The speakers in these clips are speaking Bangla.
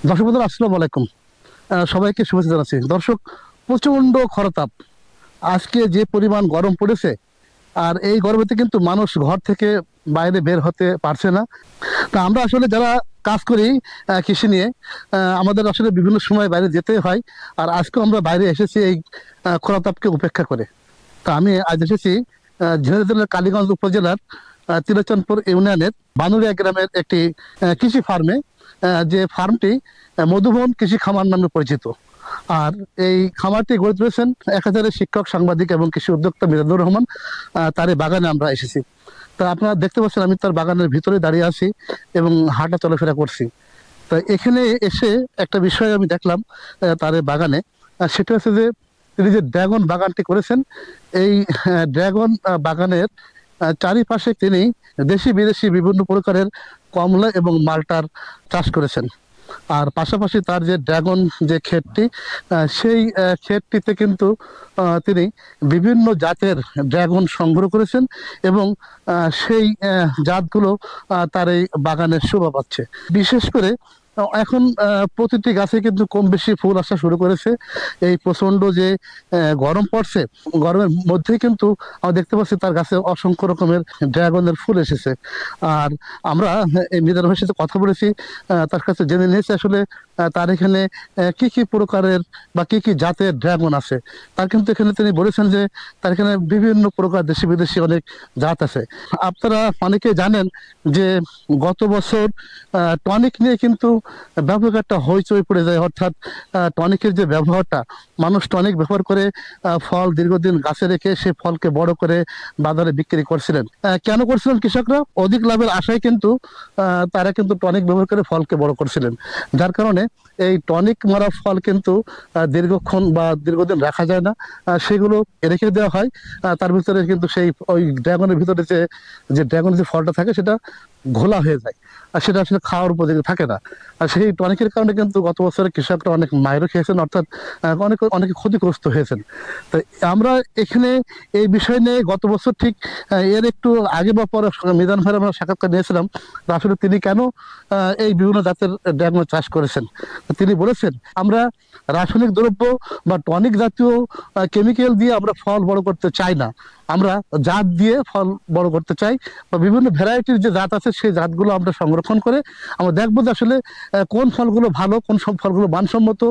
দর্শক বন্ধুরা, আসসালামু আলাইকুম। সবাইকে শুভেচ্ছা জানাচ্ছি। দর্শক, প্রচন্ড খরতাপ, আজকে যে পরিমাণ গরম পড়েছে, আর এই গরমেতে কিন্তু মানুষ ঘর থেকে বাইরে বের হতে পারছে না। তা আমরা আসলে যারা কাজ করি কৃষি নিয়ে, আমাদের আসলে বিভিন্ন সময় বাইরে যেতে হয়। আর আজকেও আমরা বাইরে এসেছি এই খরতাপকে উপেক্ষা করে। তা আমি আজ এসেছি ঝিনাইদহের কালীগঞ্জ উপজেলার তিলোচনপুর ইউনিয়নের বানুরিয়া গ্রামের একটি কৃষি ফার্মে, যে ফার্মটি মধুবন কৃষি খামার নামে পরিচিত। আর এই খামারটি গড়ে তুলেছেন একাধারে শিক্ষক, সাংবাদিক এবং কৃষি উদ্যোক্তা মিজানুর রহমান। তার এই বাগানে আমরা এসেছি। তা আপনারা দেখতে পাচ্ছেন, আমি তার বাগানের ভিতরে দাঁড়িয়ে আছি এবং হাঁটা চলাফেরা করছি। তো এখানে এসে একটা বিষয় আমি দেখলাম তার এই বাগানে, সেটা হচ্ছে যে তিনি যে ড্রাগন বাগানটি করেছেন, এই ড্রাগন বাগানের চারিপাশে তিনি দেশি বিদেশি বিভিন্ন প্রকারের কমলা এবং মাল্টার চাষ করেছেন। আর পাশাপাশি তার যে ড্রাগন যে ক্ষেতটি, সেই ক্ষেতটিতে কিন্তু তিনি বিভিন্ন জাতের ড্রাগন সংগ্রহ করেছেন এবং সেই জাতগুলো তার এই বাগানের শোভা পাচ্ছে। বিশেষ করে এখন প্রতিটি গাছে কিন্তু কম বেশি ফুল আসা শুরু করেছে। এই প্রচন্ড যে গরম পড়ছে, গরমের মধ্যেই কিন্তু আমরা দেখতে পাচ্ছি তার গাছে অসংখ্য রকমের ড্রাগনের ফুল এসেছে। আর আমরা এই মিজান ভাইয়ের সাথে কথা বলেছি, তার কাছে জেনে নিয়েছি আসলে তার এখানে কি কি প্রকারের বা কি কি জাতের ড্রাগন আছে। তার কিন্তু এখানে তিনি বলেছেন যে তার এখানে বিভিন্ন প্রকার দেশি বিদেশি অনেক জাত আছে। আপনারা অনেকে জানেন যে গত বছর টনিক নিয়ে কিন্তু ব্যাপক একটা হইচই পড়ে যায়। অর্থাৎ টনিকের যে ব্যবহারটা, মানুষ টনিক ব্যবহার করে ফল দীর্ঘদিন গাছে রেখে সে ফলকে বড় করে বাজারে বিক্রি করছিলেন। কেন করছিলেন? কৃষকরা অধিক লাভের আশায় কিন্তু তারা কিন্তু টনিক ব্যবহার করে ফলকে বড় করছিলেন। যার কারণে এই টনিক মারা ফল কিন্তু দীর্ঘক্ষণ বা দীর্ঘদিন রাখা যায় না, সেগুলো রেখে দেওয়া হয়। তার ভিতরে কিন্তু সেই ওই ড্রাগনের ভিতরে যে ড্রাগনের যে ফলটা থাকে সেটা ঘোলা হয়ে যায়, আর সেটা আসলে খাওয়ার উপযোগী থাকে না। আর সেই টনিকের কারণে কিন্তু গত বছরে কৃষকরা অনেক মাইরও খেয়েছেন, অর্থাৎ অনেকে ক্ষতিগ্রস্ত হয়েছেন। তো আমরা এখানে এই বিষয় নিয়ে গত বছর ঠিক এর একটু আগে বা পরে মিজান ভাইয়ের আমরা সাক্ষাৎকার নিয়েছিলাম। আসলে তিনি কেন এই বিভিন্ন জাতের ড্রাগন চাষ করেছেন। তিনি বলেছেন, আমরা রাসায়নিক দ্রব্য বা টনিক জাতীয় কেমিক্যাল দিয়ে আমরা ফল বড় করতে চাই না, আমরা জাত দিয়ে ফল বড় করতে চাই। বা বিভিন্ন ভ্যারাইটির যে জাত আছে সেই জাতগুলো আমরা সংরক্ষণ করে আমরা দেখবো যে আসলে কোন ফলগুলো ভালো, কোন সব ফলগুলো মানসম্মত,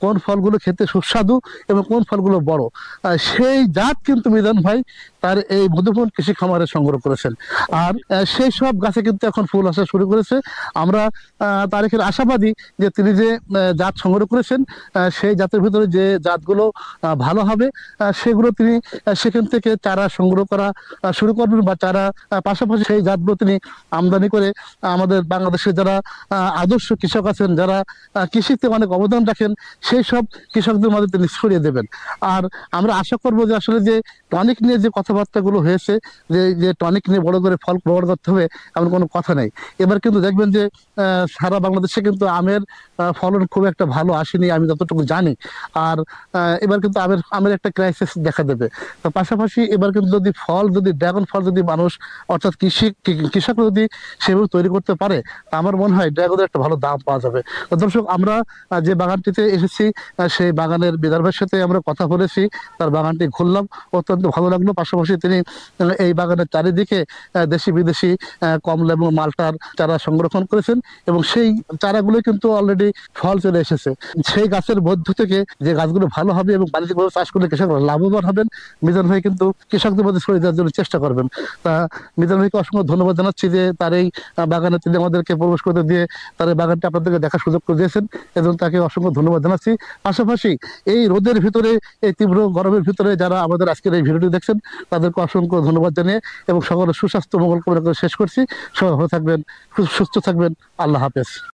কোন ফলগুলো খেতে সুস্বাদু এবং কোন ফলগুলো বড়। সেই জাত কিন্তু মিজান ভাই তার এই মধুবন কৃষি খামারে সংগ্রহ করেছেন। আর সেই সব গাছে কিন্তু এখন ফুল আসা শুরু করেছে। আমরা তার এখানে আশাবাদী যে তিনি যে জাত সংগ্রহ করেছেন, সেই জাতের ভিতরে যে জাতগুলো ভালো হবে, সেগুলো তিনি সেখান থেকে চারা সংগ্রহ করা শুরু করবেন, বা চারা পাশাপাশি সেই জাতগুলো তিনি আমদানি করে আমাদের বাংলাদেশের যারা আদর্শ কৃষক আছেন, যারা কৃষিতে অনেক অবদান রাখেন, সেই সব কৃষকদের মাঝে তিনি ছড়িয়ে দেবেন। আর আমরা আশা করবো যে আসলে যে টনিক নিয়ে যে কথাবার্তাগুলো হয়েছে, যে টনিক নিয়ে বড় করে ফল বড় করতে হবে, এমন কোনো কথা নেই। এবার কিন্তু দেখবেন যে সারা বাংলাদেশে কিন্তু আমের ফলন খুব একটা ভালো আসেনি, আমি যতটুকু জানি। আর এবার কিন্তু আমের একটা ক্রাইসিস দেখা দেবে। তো পাশাপাশি এবার কিন্তু যদি ড্রাগন ফল যদি মানুষ, অর্থাৎ কৃষক যদি সেভাবে তৈরি করতে পারে, তা আমার মনে হয় ড্রাগনের একটা ভালো দাম পাওয়া যাবে। তো দর্শক, আমরা যে বাগানটিতে এসেছি, সেই বাগানের বিদারবের সাথে আমরা কথা বলেছি, তার বাগানটি ঘুরলাম, অত্যন্ত ভালো লাগলো। পাশাপাশি তিনি এই বাগানের চারিদিকে দেশি বিদেশি কমলা এবং মালটার চারা সংরক্ষণ করেছেন এবং সেই চারাগুলো কিন্তু অলরেডি ফল চলে এসেছে। সেই গাছের মধ্য থেকে যে গাছগুলো ভালো হবে এবং বাণিজ্যিকভাবে চাষ করলে কৃষকরা লাভবান হবেন, মিজান ভাই কিন্তু কৃষকদের মধ্যে ছড়িয়ে দেওয়ার জন্য চেষ্টা করবেন। তা মিজান ভাইকে অসংখ্য ধন্যবাদ জানাচ্ছি যে তার এই বাগানে তিনি আমাদেরকে প্রবেশ করতে দিয়ে তার এই বাগানটি আপনাদেরকে দেখার সুযোগ করে দিয়েছেন, এবং তাকে অসংখ্য ধন্যবাদ জানাচ্ছি। পাশাপাশি এই রোদের ভিতরে, এই তীব্র গরমের ভিতরে যারা আমাদের আজকের এই ভিডিওটি দেখছেন, তাদেরকে অসংখ্য ধন্যবাদ জানিয়ে এবং সকলের সুস্বাস্থ্য মঙ্গল কামনা করে শেষ করছি। সবাই ভালো থাকবেন, সুস্থ থাকবেন। আল্লাহ হাফেজ।